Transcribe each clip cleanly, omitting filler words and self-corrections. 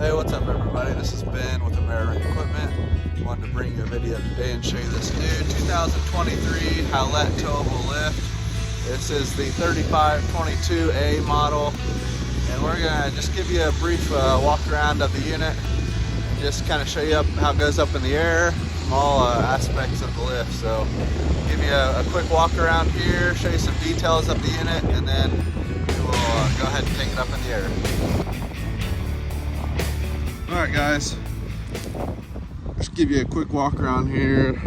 Hey, what's up everybody? This is Ben with American Equipment. Wanted to bring you a video today and show you this new 2023 Haulotte Towable lift. This is the 3522A model, and we're gonna just give you a brief walk around of the unit and just kind of show you how it goes up in the air from all aspects of the lift. So give you a quick walk around here, show you some details of the unit, and then we will go ahead and take it up in the air. Alright guys, just give you a quick walk around here.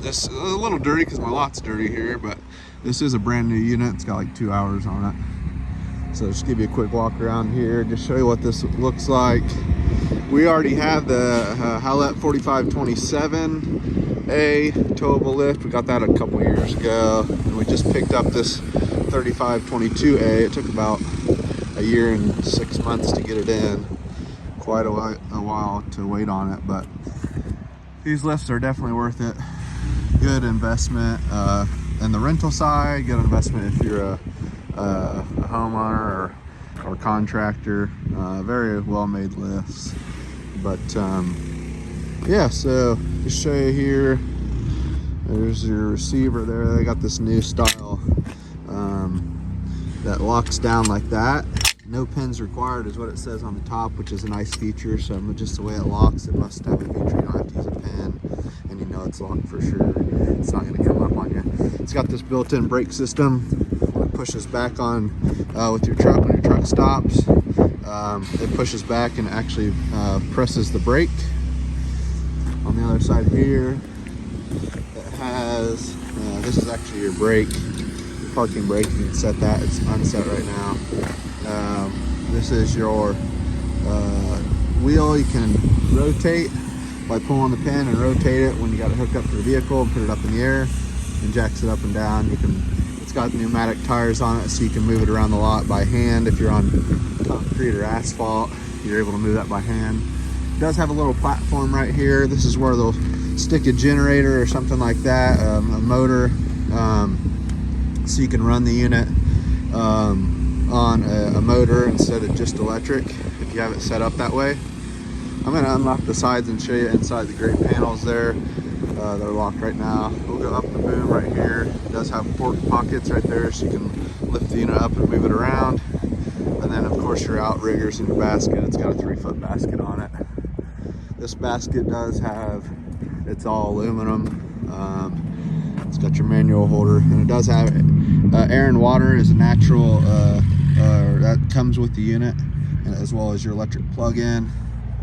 This is a little dirty because my lot's dirty here, but this is a brand new unit. It's got like 2 hours on it. So just give you a quick walk around here, just show you what this looks like. We already have the Haulotte 4527A towable lift. We got that a couple years ago, and we just picked up this 3522A. It took about a year and 6 months to get it in. Quite a while to wait on it, but these lifts are definitely worth it. Good investment in the rental side, good investment if you're a homeowner or contractor. Very well made lifts. But yeah, so just show you here, there's your receiver there. They got this new style that locks down like that. No pins required is what it says on the top, which is a nice feature. So just the way it locks, it must have a feature. You don't have to use a pin, and you know it's locked for sure. It's not going to come up on you. It's got this built-in brake system. When it pushes back on with your truck, when your truck stops, it pushes back and actually presses the brake. On the other side here, it has, this is actually your brake, your parking brake. You can set that. It's unset right now. This is your wheel. You can rotate by pulling the pin and rotate it when you got it hooked up to the vehicle and put it up in the air and jacks it up and down. It's got pneumatic tires on it, so you can move it around the lot by hand. If you're on concrete or asphalt, you're able to move that by hand. It does have a little platform right here. This is where they'll stick a generator or something like that, a motor, so you can run the unit on a motor instead of just electric if you have it set up that way. I'm going to unlock the sides and show you inside the great panels there. They're locked right now. We'll go up the boom right here. It does have port pockets right there, so you can lift the unit up and move it around. And then of course your outriggers and your basket. It's got a 3-foot basket on it. This basket does have, it's all aluminum. It's got your manual holder, and it does have air and water is a natural that comes with the unit, and as well as your electric plug-in.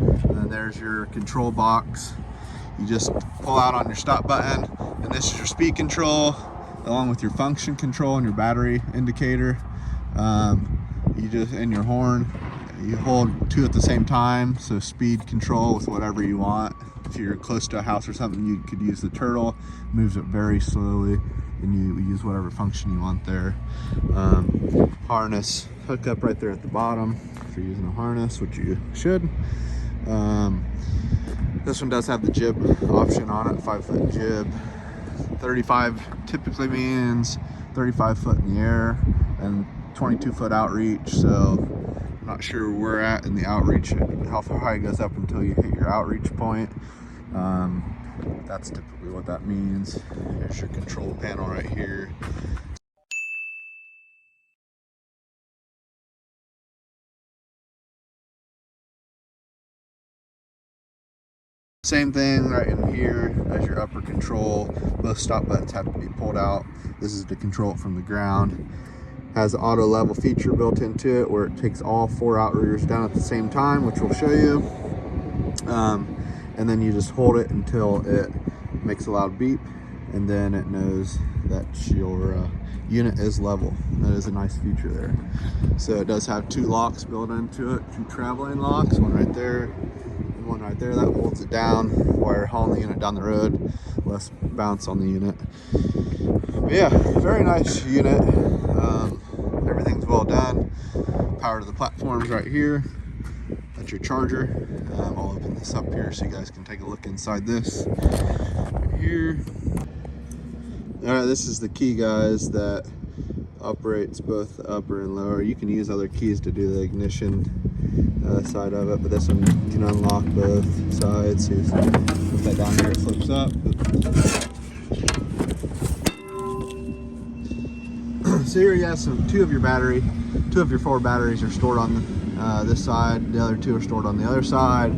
And then there's your control box. You just pull out on your stop button, and this is your speed control along with your function control and your battery indicator. You just, and your horn, you hold two at the same time, so speed control with whatever you want. If you're close to a house or something, you could use the turtle. Moves it very slowly, and you use whatever function you want there. Harness hookup right there at the bottom if you're using a harness, which you should. This one does have the jib option on it, 5-foot jib. 35 typically means 35 foot in the air and 22-foot outreach. So I'm not sure where we're at in the outreach, how far high it goes up until you hit your outreach point. That's typically what that means. Here's your control panel right here. Same thing right in here as your upper control. Both stop buttons have to be pulled out. This is to control it from the ground. Has an auto level feature built into it where it takes all 4 outriggers down at the same time, which we'll show you. And then you just hold it until it makes a loud beep, and then it knows that your unit is level. That is a nice feature there. So it does have 2 locks built into it, 2 traveling locks, one right there and one right there. That holds it down while you're hauling the unit down the road, less bounce on the unit. But yeah, very nice unit. Everything's well done. Power to the platforms right here. That's your charger. I'll open this up here so you guys can take a look inside this right here. All right, this is the key, guys, that operates both the upper and lower. You can use other keys to do the ignition. side of it, but this one you can unlock both sides. So you put that down here, it flips up. So here you have two of your 4 batteries are stored on this side. The other 2 are stored on the other side.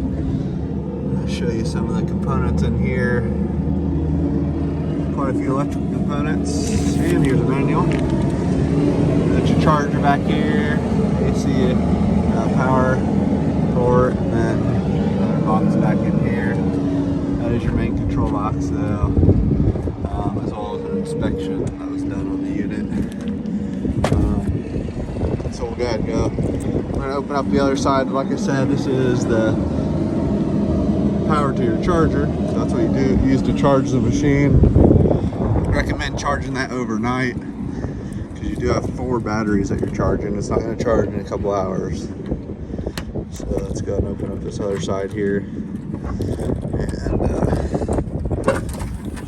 I'll show you some of the components in here. Quite a few electrical components. And here's a manual. That's your charger back here. AC power port, and then another box back in here. That is your main control box though, as well as an inspection that was done on the unit. So we'll go ahead and go. We're going to open up the other side. Like I said, this is the power to your charger. So that's what you use to charge the machine. I recommend charging that overnight because you do have 4 batteries that you're charging. It's not going to charge in a couple hours. So let's go and open up this other side here and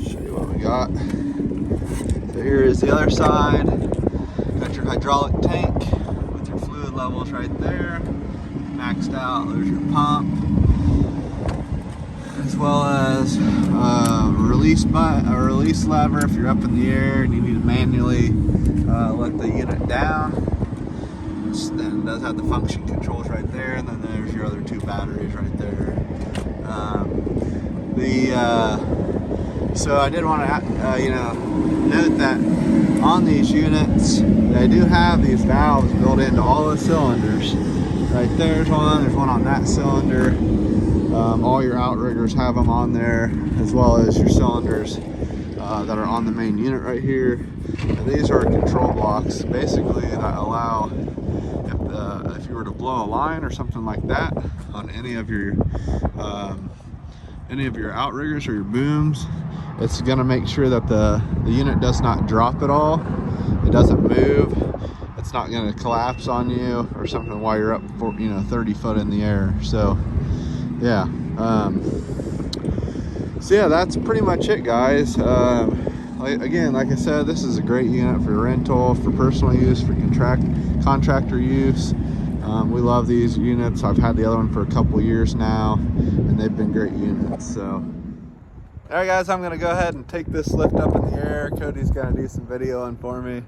show you what we got. So here is the other side. Got your hydraulic tank with your fluid levels right there, maxed out. There's your pump, as well as a release lever if you're up in the air and you need to manually let the unit down. Then it does have the function controls right there, and then there's your other 2 batteries right there. So I did want to note that on these units they do have these valves built into all the cylinders. Right there's one on that cylinder. All your outriggers have them on there, as well as your cylinders that are on the main unit right here. And these are control blocks basically that allow, if you were to blow a line or something like that on any of your outriggers or your booms, it's going to make sure that the unit does not drop at all. It doesn't move. It's not going to collapse on you or something while you're up 30 foot in the air. So yeah, that's pretty much it, guys. Again, like I said, this is a great unit for rental, for personal use, for contractor use. We love these units. I've had the other one for a couple years now, and they've been great units. So, all right, guys, I'm going to go ahead and take this lift up in the air. Cody's going to do some videoing for me,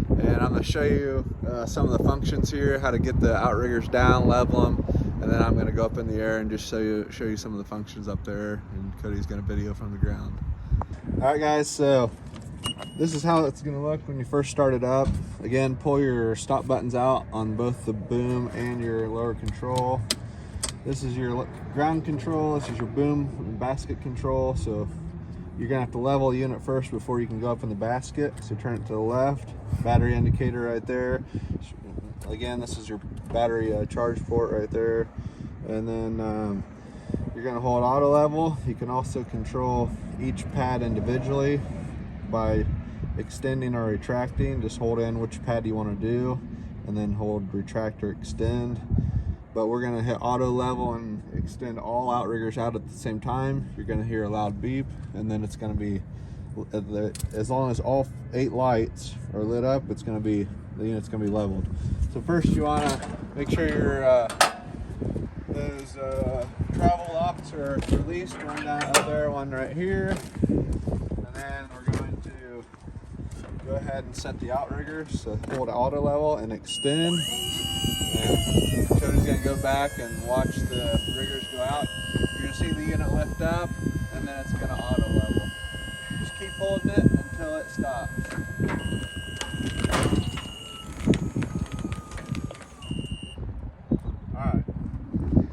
and I'm going to show you some of the functions here, how to get the outriggers down, level them, and then I'm going to go up in the air and just show you some of the functions up there, and Cody's going to video from the ground. All right, guys, so this is how it's going to look when you first start it up. Again, pull your stop buttons out on both the boom and your lower control. This is your ground control. This is your boom and basket control. So you're going to have to level the unit first before you can go up in the basket. So turn it to the left. Battery indicator right there. Again, this is your battery charge port right there. And then you're going to hold auto level. You can also control each pad individually by extending or retracting. Just hold in which pad you want to do and then hold retract or extend. But we're going to hit auto level and extend all outriggers out at the same time. You're going to hear a loud beep, and then it's going to be, as long as all 8 lights are lit up, the unit's going to be leveled. So first you want to make sure your those travel locks are released. One down up there, one right here. And then we're going to go ahead and set the outriggers. So hold auto level and extend. And Cody's going to go back and watch the riggers go out. You're going to see the unit lift up, and then it's going to auto level. Just keep holding it until it stops. Alright,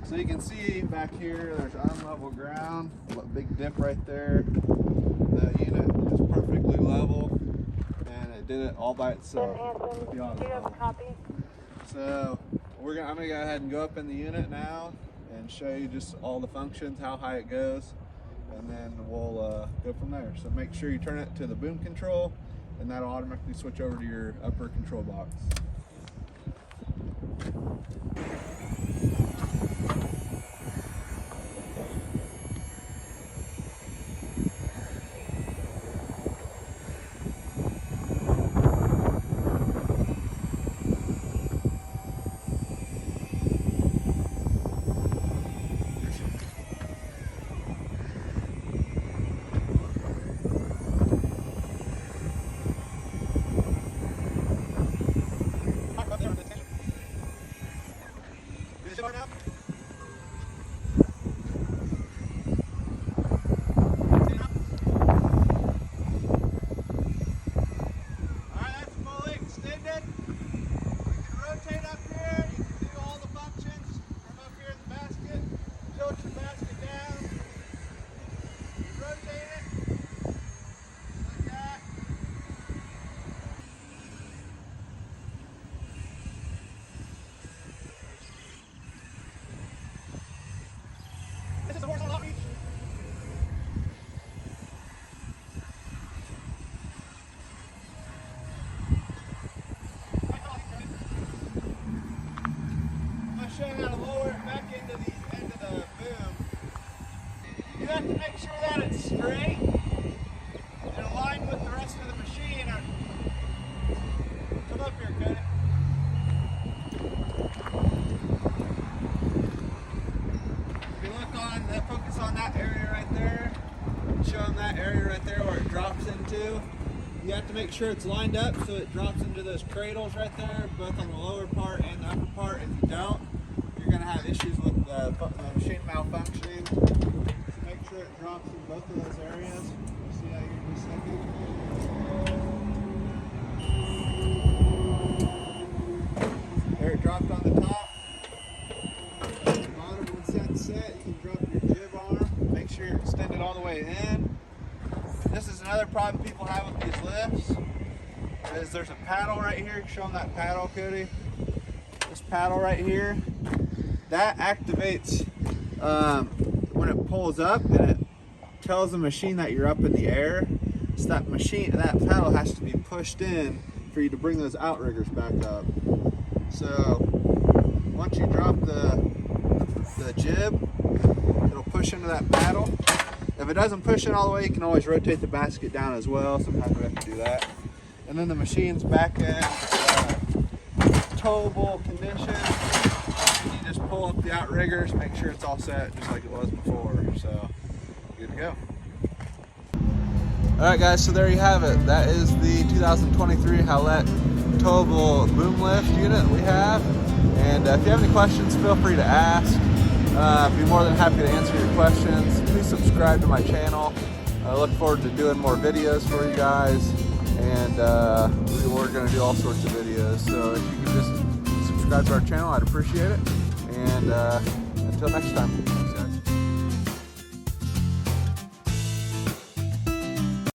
so you can see back here there's unlevel ground, big dip right there. The unit is perfectly level, and it did it all by itself. Do you have a copy? So I'm gonna go ahead and go up in the unit now and show you just all the functions, how high it goes, and then we'll go from there. So make sure you turn it to the boom control, and that'll automatically switch over to your upper control box. Show you how to lower it back into the boom. You have to make sure that it's straight and aligned with the rest of the machine. Come up here, Cody. If you look on, focus on that area right there. Show them that area right there where it drops into. You have to make sure it's lined up so it drops into those cradles right there, both on the lower part and the upper part. If you don't, you're going to have issues with the machine malfunctioning. So make sure it drops in both of those areas. See how you're going to be sticking? There, it dropped on the top. The bottom, once that's set, you can drop your jib arm. Make sure you're extended all the way in. This is another problem people have with these lifts. Is there's a paddle right here. Show them that paddle, Cody. This paddle right here. That activates when it pulls up, and it tells the machine that you're up in the air. So that paddle has to be pushed in for you to bring those outriggers back up. So once you drop the jib, it'll push into that paddle. If it doesn't push in all the way, you can always rotate the basket down as well. Sometimes we have to do that. And then the machine's back in towable condition. You just pull up the outriggers, make sure it's all set just like it was before. So, good to go. Alright guys, so there you have it. That is the 2023 Haulotte towable boom lift unit we have. And if you have any questions, feel free to ask. I'd be more than happy to answer your questions. Please subscribe to my channel. I look forward to doing more videos for you guys. And we're going to do all sorts of videos. So if you could just subscribe to our channel, I'd appreciate it. And until next time. Thanks, guys.